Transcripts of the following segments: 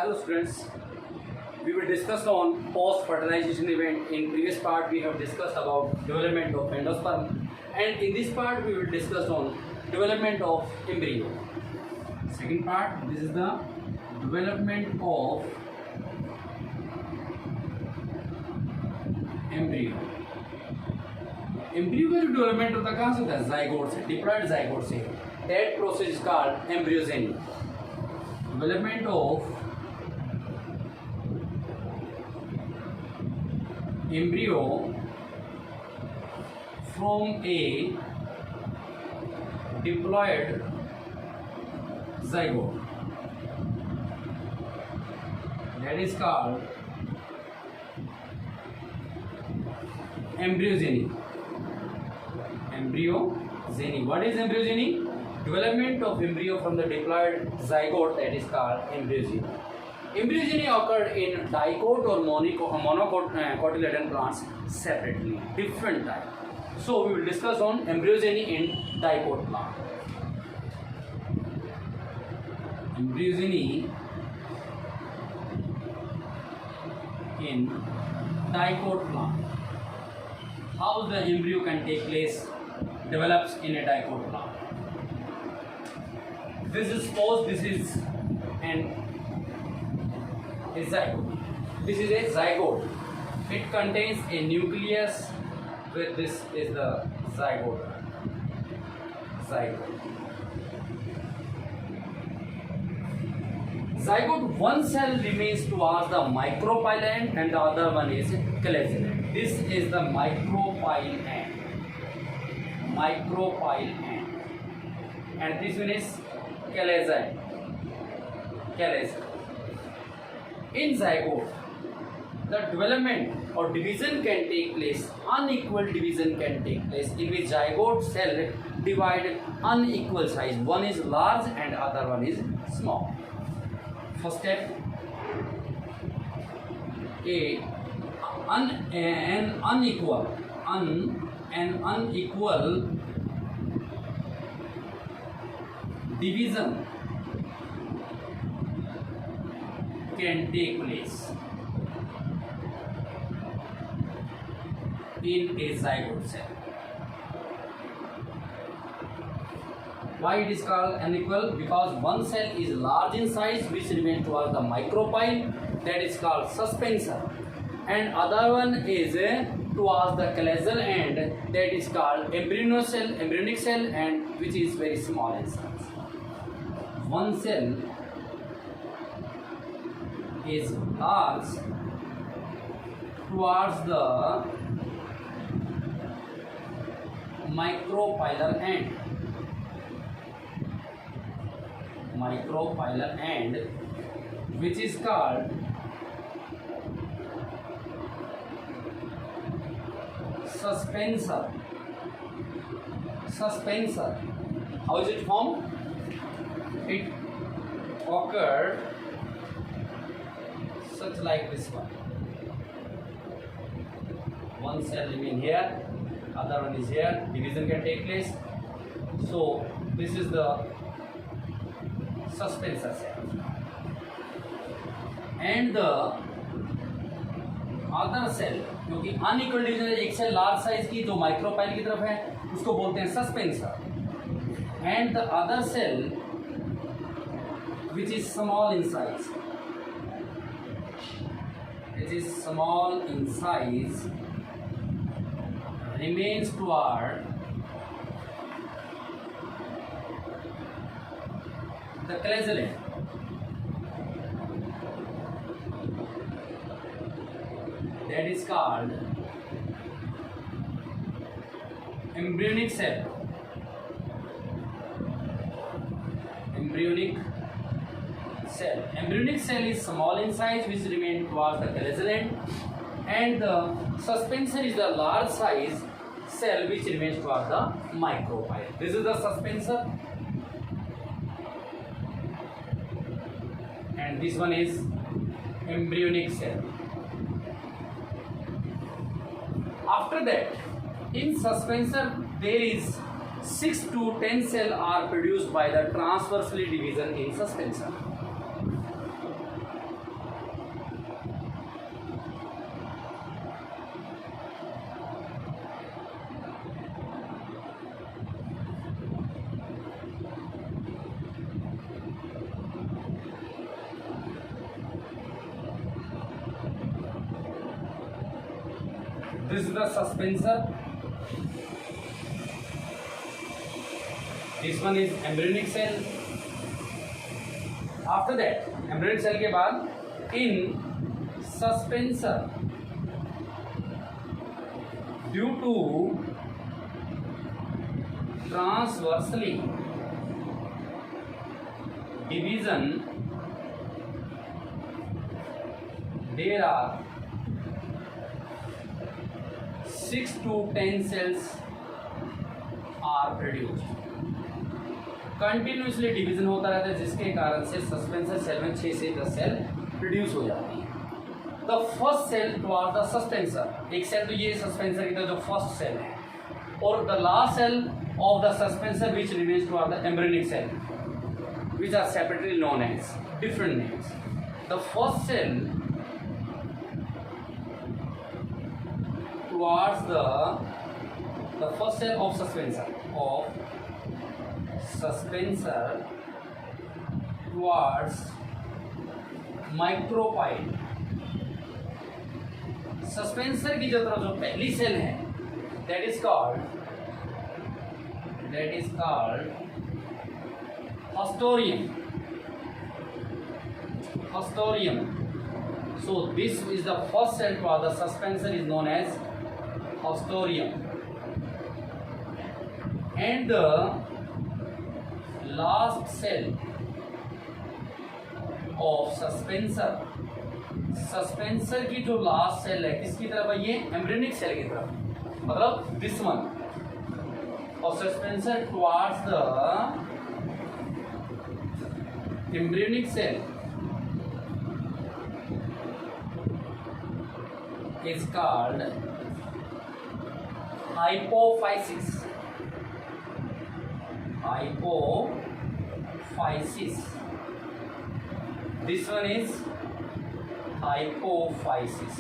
Hello students, we will discuss on post-fertilization event. In previous part we have discussed about development of endosperm, and in this part we will discuss on development of embryo. Second part, this is the development of embryo. Embryo का जो development होता है कहाँ से होता है? Zygote से, diploid zygote से. That process is called embryogeny. Development of embryo from a diploid zygote, that is called embryogeny. Embryogeny. What is embryogeny? Development of embryo from the diploid zygote, that is called embryogeny. Embryogeny occurred in dicot or monocotyledon plants separately, different type. So we will discuss on embryogeny in dicot plant. Embryogeny in dicot plant. How the embryo can take place, develops in a dicot plant. This is suppose this is an zygote. This is a zygote. It contains a nucleus. With this is the zygote. Zygote, one cell remains towards the micropyle end and the other one is callus end. This is the micropyle end. And this one is callus end. In zygote, the development or division can take place, unequal division can take place, in which zygote cell divided unequal size. One is large and other one is small. First step, an unequal division can take place in a zygote cell. Why it is called unequal? Because one cell is large in size, which remains towards the micropyle, that is called suspensor, and other one is towards the callosal end, that is called embryonic cell, and which is very small in size. One cell is large towards the micropylar end, which is called suspensor. How is it formed? It occurred such like this one. One cell remain here, other one is here, division can take place. So this is the suspensor cell, and the other cell, क्योंकि unequal division है, एक cell large size की जो micropyle की तरफ है उसको बोलते हैं suspensor, and the other cell which is small in size, remains toward the callosal end. That is called embryonic cell. Embryonic cell is small in size, which remains towards the callosal end, and the suspensor is the large size cell which remains towards the micropyle. This is the suspensor, and this one is embryonic cell. After that, in suspensor there is 6 to 10 cells are produced by the transversely division in suspensor. This is the suspensor. This one is embryonic cell. After that, embryonic cell के बाद in suspensor, due to transversely division, there are 6 to 10 cells are produced. Continuously division होता रहता है, जिसके कारण से suspensor cell में 6 से 10 सेल प्रोड्यूस हो जाती है। The first cell toward the suspensor, एक सेल तो ये सस्पेंसर की जो फर्स्ट सेल है, और the last cell of the suspensor which remains toward the embryonic cell which are separately known as different names. The first cell towards the first cell of suspensor towards micropyle. Suspensor की जो तरफ जो पहली cell है that is called Hostilium. So this is the first cell towards the suspensor is known as Hostilium, and the last cell of suspensor की जो last cell है किसकी तरफ है, ये एम्ब्रियोनिक सेल की तरफ, मतलब this one of suspensor towards the embryonic cell is called hypophysis. This one is hypophysis.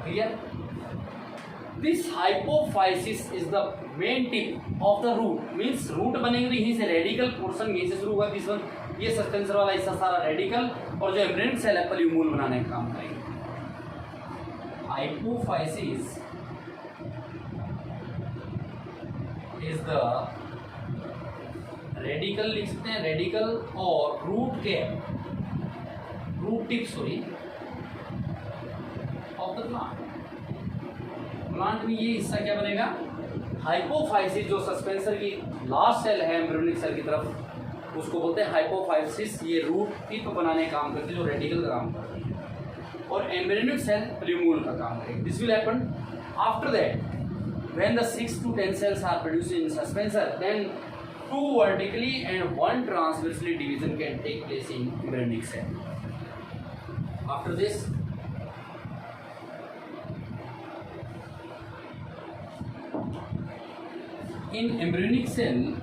Clear? This hypophysis is the main tip of the root. Means root बनेंगे तो यहीं से रेडिकल पोर्शन यहीं से शुरू हुआ। दिस वन ये suspensor वाला हिस्सा सारा रेडिकल, और जो एम्ब्रियोनिक सेल है पॉलीमूल बनाने का काम करेंगे। Hypophysis is the रेडिकल लिख सकते हैं, रेडिकल और root tip of the plant में ये हिस्सा क्या बनेगा, हाइपोफाइसिस। जो सस्पेंसर की लास्ट सेल है एम्ब्रियोनिक सेल की तरफ, उसको बोलते हैं हाइपोफाइसिस। ये रूट टिप बनाने का काम करती है, जो रेडिकल का काम करती है, और एम्ब्रियोनिक सेल प्लूमूल का काम करेगी। This will happen after that when the 6 to 10 cells are produced in suspensor, then 2 vertically and 1 transversely division can take place in embryonic cell. After this, in embryonic cell,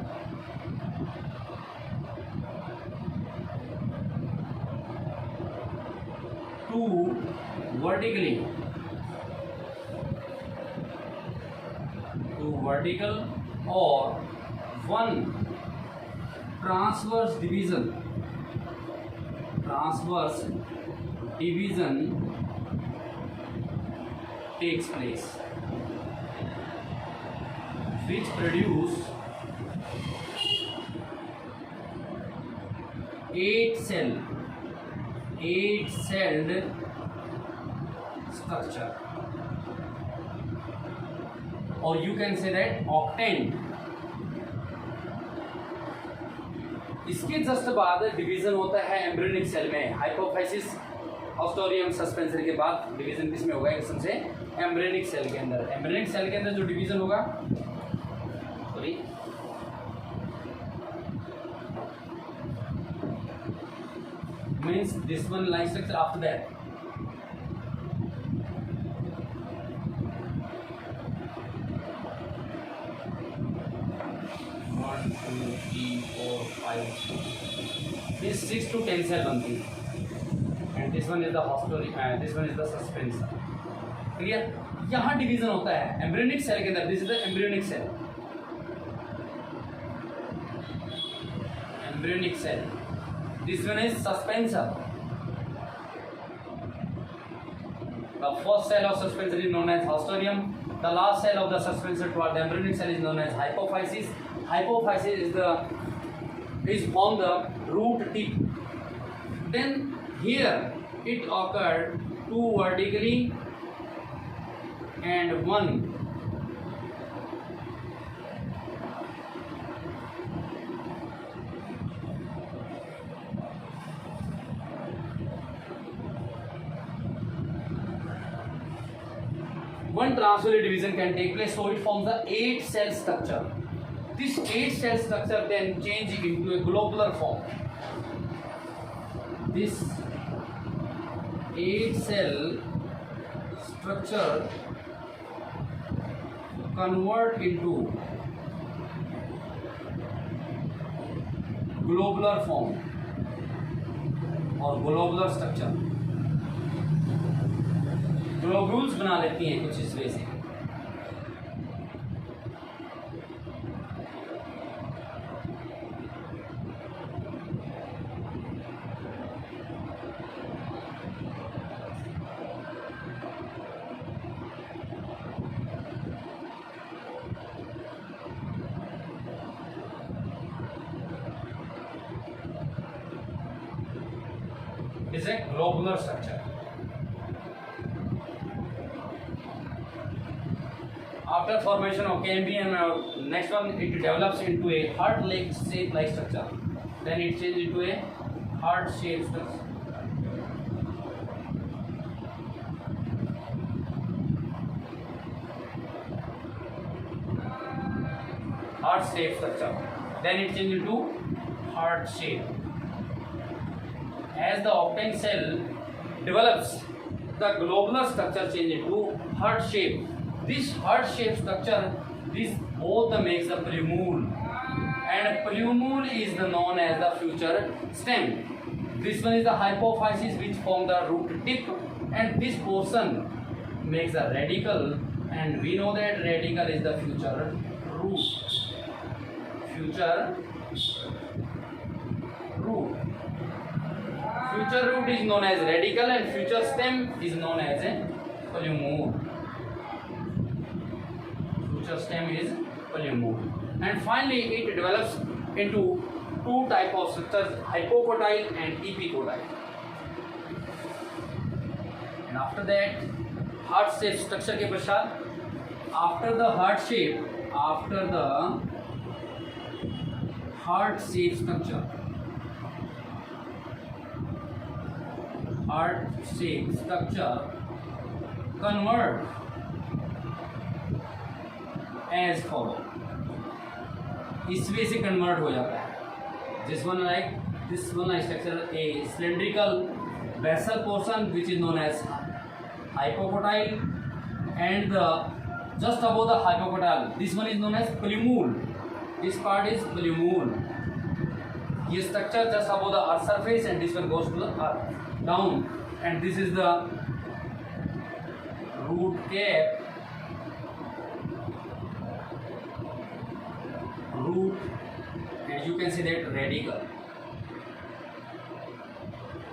two vertical or 1 transverse division takes place, which produce 8-celled structure, or you can say that octant. इसके just बाद division होता है embryonic cell में। Hypophysis, haustorium, suspensor के बाद division किसमें होगा, एक सबसे एम्ब्रियोनिक सेल के अंदर। एम्ब्रियोनिक सेल के अंदर जो डिवीजन होगा, sorry, means this one line structure after that. This 6 to 10 cell बनती है, and this one is the hostilium, this one is the suspensor. Clear? यहाँ डिवीजन होता है एम्ब्रियोनिक सेल के अंदर। This is the embryonic cell, This one is suspensor. The first cell of suspension is known as Hostilium. The last cell of the suspension toward the embryonic cell is known as Hypophysis. Hypophysis is on the root tip. Then here it occurred 2 vertically and 1 transverse division can take place, so it forms the 8 cell structure. This 8 cell structure then change into a globular form. This 8 cell structure convert into globular form or globular structure. Globules बना लेती हैं कुछ इस वे से. Is a globular structure. After formation of KMB, next one it develops into a heart-like shape-like structure. Then it changes into a heart-shaped structure. Heart-shaped structure. Then it changes into heart shape. As the obtained cell develops, the globular structure changes into heart shape. This heart-shaped structure, this both makes the plumule, and plumule is known as the future stem. This one is the hypophysis, which form the root tip, and this portion makes a radical, and we know that radical is the future root. Future root. Future root is known as radical, and future stem is known as a plumule. Future stem is plumule. And finally it develops into 2 types of structures, hypocotyle and epicotyle. And after that, heart shape structure के पश्चात, after the heart shape structure, heart shape structure convert as follow. इस वे से convert हो जाता है. This one structure, a cylindrical basal portion which is known as hypocotyle, and just above the hypocotyle, this one is known as plumule. This part is plumule. This structure just above the earth surface, and this one goes to the earth down, and this is the root cap. Root, and you can see that radical.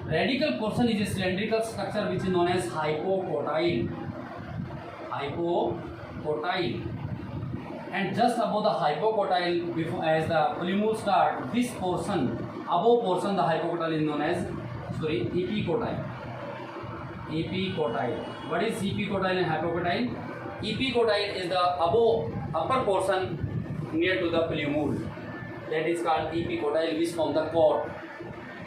Radical portion is a cylindrical structure which is known as hypocotyle. Hypocotyle. And just above the hypocotyle, before as the plumule start, this portion, above portion, the hypocotyle is known as epicotyle. Epicotyle. What is epicotyle and hypocotyle? Epicotyle is the upper portion near to the plumule, that is called epicotyle, which form the cord.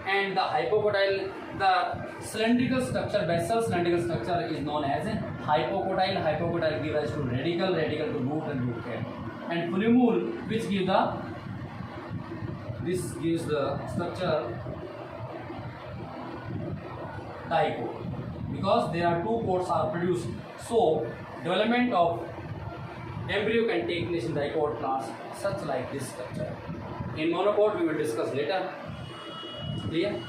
And the hypocotyle, the cylindrical structure, basal cylindrical structure is known as hypocotyle. Hypocotyle gives rise to radical to root and root cap. And plumule, which gives the structure dipole, because there are 2 cords are produced. So development of embryo can take place in diploid plants such like this structure. In monopod we will discuss later. Clear?